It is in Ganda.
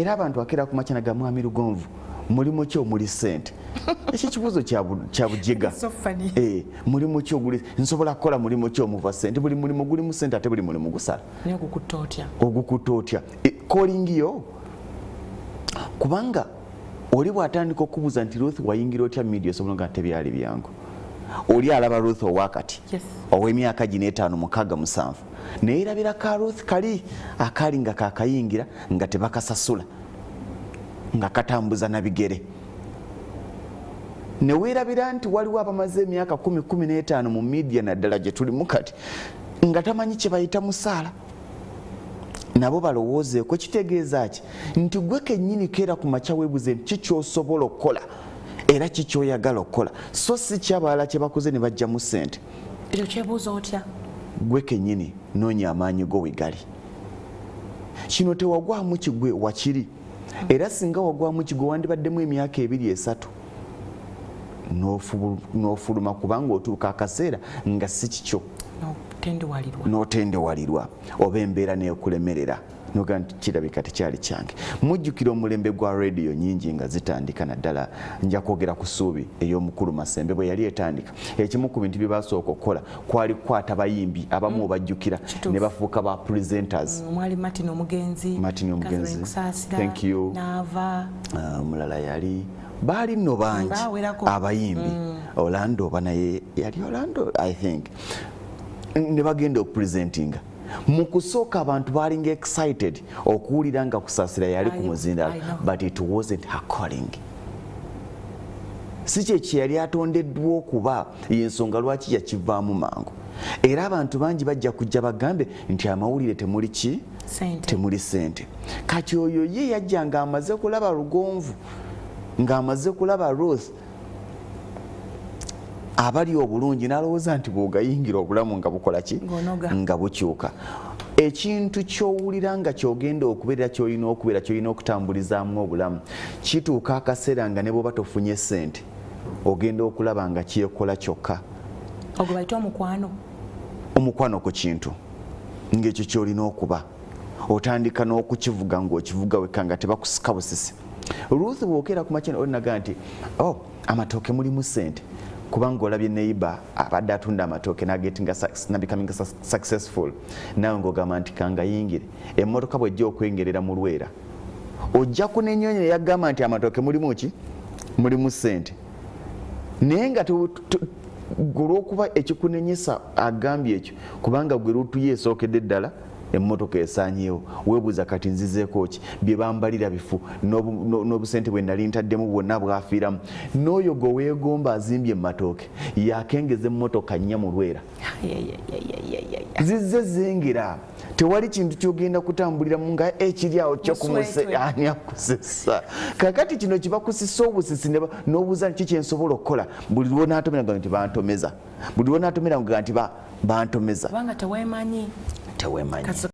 era abantu akera ku makya ga Mwami Lugonvu mulimu ki omuli ssente ekyo kibuuzo kya bujiga mulimu ki oguli nsobola kukola mulimu ki omuva ssente buli mulimu gulimu ssente ate buli mulimu gusala ogukutta otya kolingiyo kubanga oli bw'atandika okubuuza nti Ruth wayingira otya media osobola nga tebyali byangu oli alaba Ruth owakati ow'emyaka gino 5 6 7 naye irabira ka Ruth kali akali nga kakayingira nga tebakasasula nga katambuza na bigere ne weerabira nti waliwo abamaze emyaka 10 15 mu media naddala gye tuli mukati nga tamanyi kye bayita musaala nabo balowoozeeko kitegeeza ki nti gwe kennyini keera ku makya weebuze nti kikyosobola okukola era kikyoyagala okukola so si kyabalala kye bakoze ne bajjamu ssente ekyo kyebuuza otya gwe kennyini noonya amaanyi go wegali kino tewagwamu kigwe wakiri era singa wagwamu kigwe wandibaddemu emyaka 2 3 n'ofuluma kubanga otuuka akaseera nga si kikyo n'otendewalirwa oba embeera neekulemerera noga nti kirabika tekyali kyange mujjukira omulembe gwa radio nyingi nga zitandika naddala nja kwogera ku ssuubi ey'omukulu Masembe bwe yali etandika ekimu ku bintu bye basooka okukola kwali kukwata bayimbi abamu obajjukira ne bafuuka ba presenters omwali Martin Omugenzi thank you mulala yali baali nno bangi abayimbi Orlando oba naye yali Orlando I think ne bagenda okupresentinga mu kusooka abantu baalinga excited okuwulira nga Kusaasira yali ku muzindalo but it wasn't her calling si kye yali atondeddwa okuba y'ensonga lwaki yakivaamu mangu era abantu bangi bajja kujja bagambe nti amawulire temuli ki temuli ssente kati oyo ye yajja ng'amaze kulaba Lugonvu ng'amaze kulaba Ruth abali obulungi n'alowooza nti bw'ogayingira obulamu nga bukola ki nga bukyuka ekintu ky'owulira nga kyogenda okubeera ky'olina okubeera ky'olina okutambulizaamu obulamu kituuka akaseera nga ne bw'oba tofunye ssente ogenda okulaba nga kyekola kyokka ogwo bayita omukwano ku kintu ng'ekyo ky'olina okuba otandika n'okukivuga ng'okivuga wekka nga tebakusika busisi Ruth bw'okeera ku makya olinaga nti amatooke mulimu ssente kubanga olabye neighbor abadde atunda amatooke na becoming successful nawe ng'ogamba nti kangayingire emmotoka bw'ejja okwengerera mu Lwera ojja kunenyonyo yagamba nti amatooke mulimu ki mulimu ssente naye nga olw'okuba ekikunenyesa agambye ekyo kubanga gwe Ruth yeesookedde ddala emmotoka esaanyeewo weebuuza kati nzizeeko ki bye bambalira bifu n'obusente bwe nali ntaddemu bwonna bwafiiramu n'oyo gwe weegomba azimbye emmatooke yakengeza emmotoka 4 mu Lwera zizze zengera tewali kintu kyogenda kutambuliramu nga ekiri awo ani akusesa kakati kino kibakusisa obusisi n'obuuza nti kyensobola okukola buli lwonaatomera nga nti bantomeza buli lwonaatomera nga nti bantomeza kubanga teweemanyi